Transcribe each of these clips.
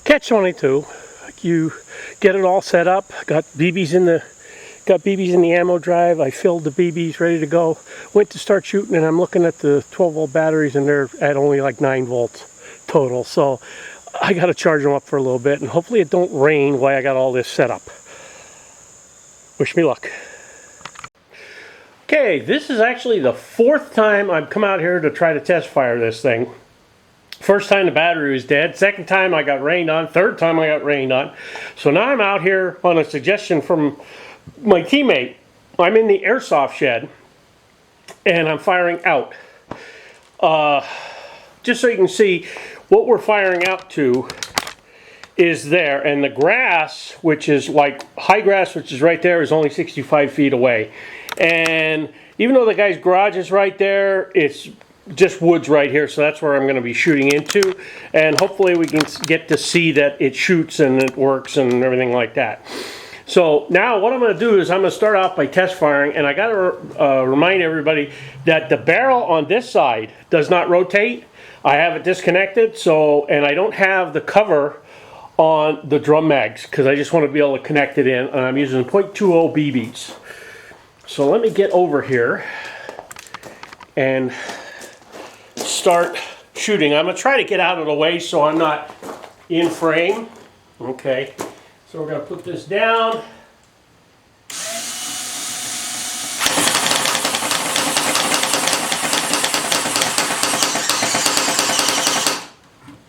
Catch-22. You get it all set up. Got BBs in the ammo drive. I filled the BBs, ready to go. Went to start shooting, and I'm looking at the 12-volt batteries, and they're at only like 9 volts total. So I got to charge them up for a little bit, and hopefully it don't rain while I got all this set up. Wish me luck. Okay, this is actually the 4th time I've come out here to try to test fire this thing. First time the battery was dead. Second time I got rained on. Third time I got rained on. So now I'm out here on a suggestion from my teammate. I'm in the airsoft shed and I'm firing out. Just so you can see what we're firing out to is there, and the grass, which is like high grass, which is right there, is only 65 feet away. And even though the guy's garage is right there, it's just woods right here, so that's where I'm going to be shooting into, and hopefully we can get to see that it shoots and it works and everything like that. So now what I'm going to do is I'm going to start off by test firing, and I got to remind everybody that the barrel on this side does not rotate. I have it disconnected, so, and I don't have the cover on the drum mags because I just want to be able to connect it in, and I'm using .20 BBs. So let me get over here and start shooting. I'm going to try to get out of the way so I'm not in frame. Okay, so we're going to put this down.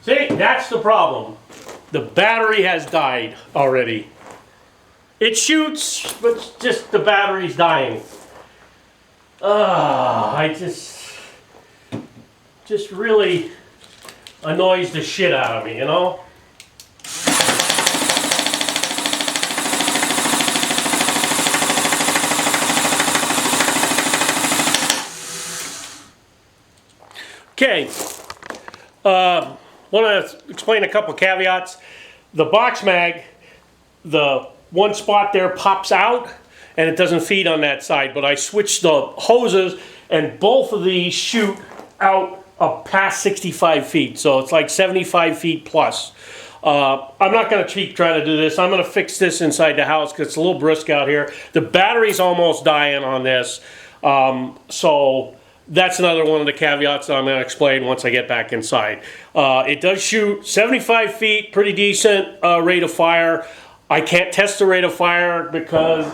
See, that's the problem. The battery has died already. It shoots, but just the battery's dying. I just really annoys the shit out of me, you know? Okay, want to explain a couple caveats. The box mag, the one spot there pops out and it doesn't feed on that side, but I switched the hoses and both of these shoot out up past 65 feet, so it's like 75 feet plus. I'm not going to keep trying to do this. I'm going to fix this inside the house because it's a little brisk out here. The battery's almost dying on this, so that's another one of the caveats that I'm going to explain once I get back inside. It does shoot 75 feet, pretty decent rate of fire. I can't test the rate of fire because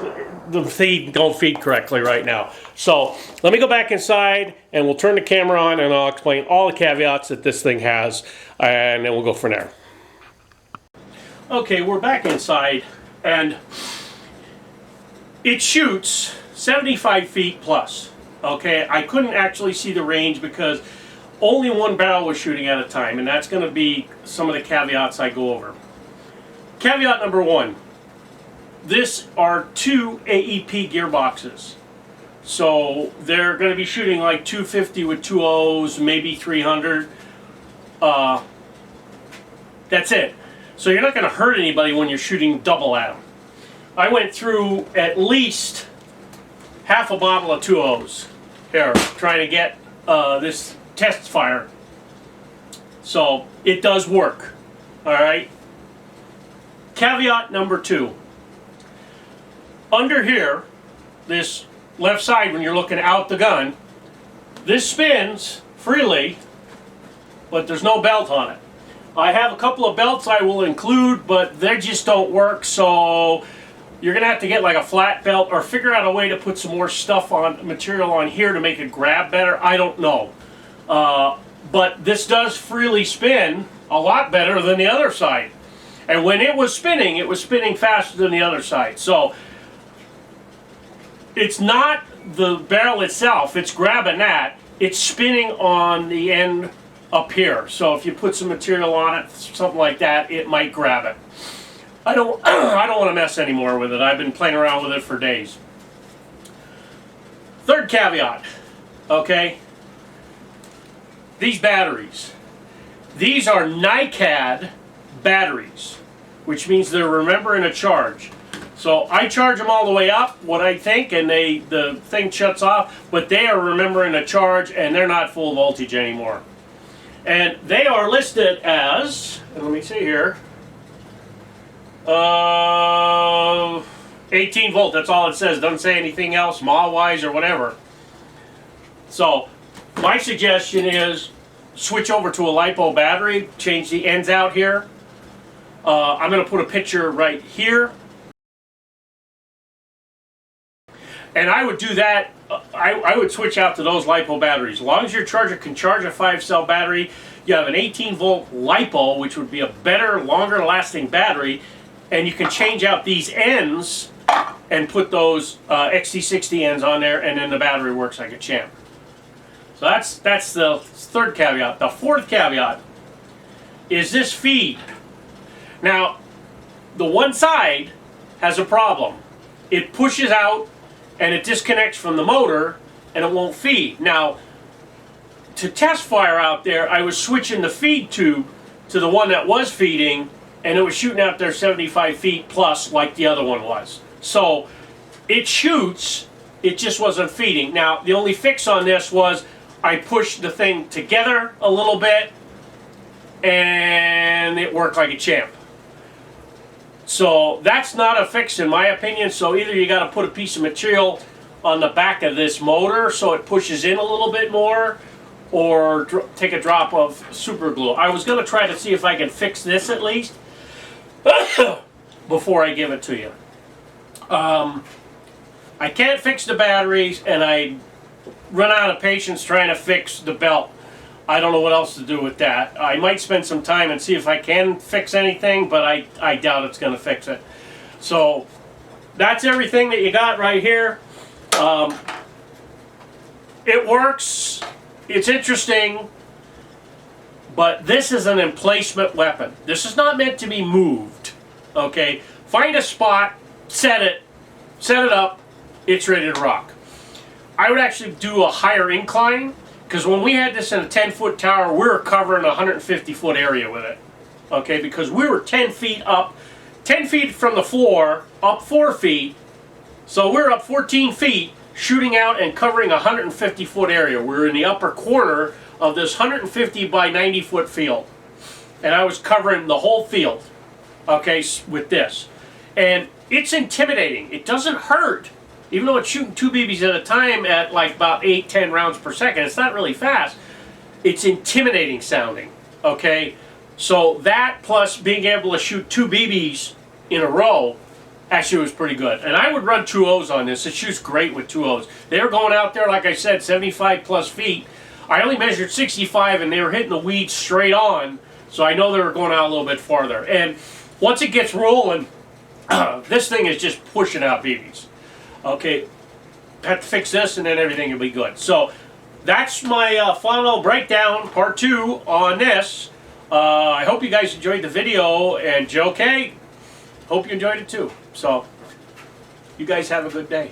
the feed don't feed correctly right now. So let me go back inside and we'll turn the camera on and I'll explain all the caveats that this thing has, and then we'll go from there. Okay, we're back inside and it shoots 75 feet plus. Okay, I couldn't actually see the range because only one barrel was shooting at a time, and that's going to be some of the caveats I go over. Caveat number 1, this are 2 AEP gearboxes. So they're going to be shooting like 250 with 2 O's, maybe 300. That's it. So you're not going to hurt anybody when you're shooting double at them. I went through at least half a bottle of 2 O's here trying to get this test fire. So it does work. Alright. Caveat number 2. Under here, this left side when you're looking out the gun, this spins freely, but there's no belt on it. I have a couple of belts I will include, but they just don't work, so you're going to have to get like a flat belt or figure out a way to put some more stuff on, material on here to make it grab better. I don't know. But this does freely spin a lot better than the other side. And when it was spinning faster than the other side. So it's not the barrel itself, it's grabbing that. It's spinning on the end up here. So if you put some material on it, something like that, it might grab it. I don't want to mess anymore with it. I've been playing around with it for days. Third caveat, okay? These batteries. These are NiCad batteries, which means they're remembering a charge. So I charge them all the way up, what I think, and the thing shuts off, but they are remembering a charge and they're not full voltage anymore. And they are listed as, and let me see here, 18 volt, that's all it says. Doesn't say anything else, mile-wise or whatever. So, my suggestion is switch over to a LiPo battery, change the ends out here. I'm going to put a picture right here. And I would do that, I would switch out to those LiPo batteries. As long as your charger can charge a 5-cell battery, you have an 18 volt LiPo, which would be a better, longer lasting battery, and you can change out these ends and put those XT60 ends on there, and then the battery works like a champ. So that's the third caveat. The fourth caveat is this feed. Now, the one side has a problem. It pushes out and it disconnects from the motor and it won't feed. Now, to test fire out there, I was switching the feed tube to the one that was feeding, and it was shooting out there 75 feet plus like the other one was. So it shoots, it just wasn't feeding. Now, the only fix on this was I pushed the thing together a little bit and it worked like a champ. So that's not a fix in my opinion. So either you got to put a piece of material on the back of this motor so it pushes in a little bit more, or take a drop of super glue. I was going to try to see if I can fix this at least before I give it to you. I can't fix the batteries, and I run out of patience trying to fix the belt. I don't know what else to do with that. I might spend some time and see if I can fix anything, but I doubt it's going to fix it. So that's everything that you got right here. It works. It's interesting, but this is an emplacement weapon. This is not meant to be moved. Okay, find a spot, set it up, it's ready to rock. I would actually do a higher incline, because when we had this in a 10-foot tower, we were covering a 150-foot area with it. Okay, because we were 10 feet up, 10 feet from the floor, up 4 feet, so we're up 14 feet, shooting out and covering a 150-foot area. We're in the upper corner of this 150 by 90-foot field. And I was covering the whole field, okay, with this. And it's intimidating. It doesn't hurt. Even though it's shooting 2 BBs at a time at like about 8-10 rounds per second, it's not really fast. It's intimidating sounding, okay? So that plus being able to shoot 2 BBs in a row actually was pretty good. And I would run 2.0s on this. It shoots great with 2.0s. They were going out there, like I said, 75 plus feet. I only measured 65 and they were hitting the weeds straight on. So I know they were going out a little bit farther. And once it gets rolling, this thing is just pushing out BBs. Okay, have to fix this and then everything will be good. So that's my final breakdown, part 2 on this. I hope you guys enjoyed the video, and Joe K, hope you enjoyed it too. So you guys have a good day.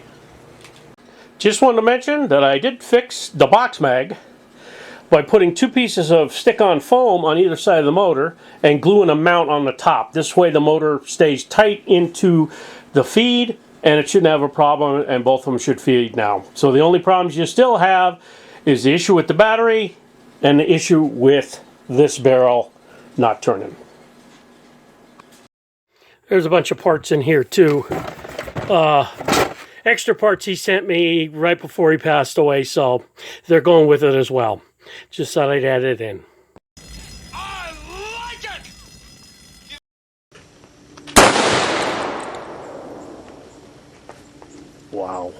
Just wanted to mention that I did fix the box mag by putting 2 pieces of stick-on foam on either side of the motor and gluing a mount on the top. This way the motor stays tight into the feed and it shouldn't have a problem, and both of them should feed now. So the only problems you still have is the issue with the battery and the issue with this barrel not turning. There's a bunch of parts in here too. Extra parts he sent me right before he passed away, so they're going with it as well. Just thought I'd add it in. I like it! Wow.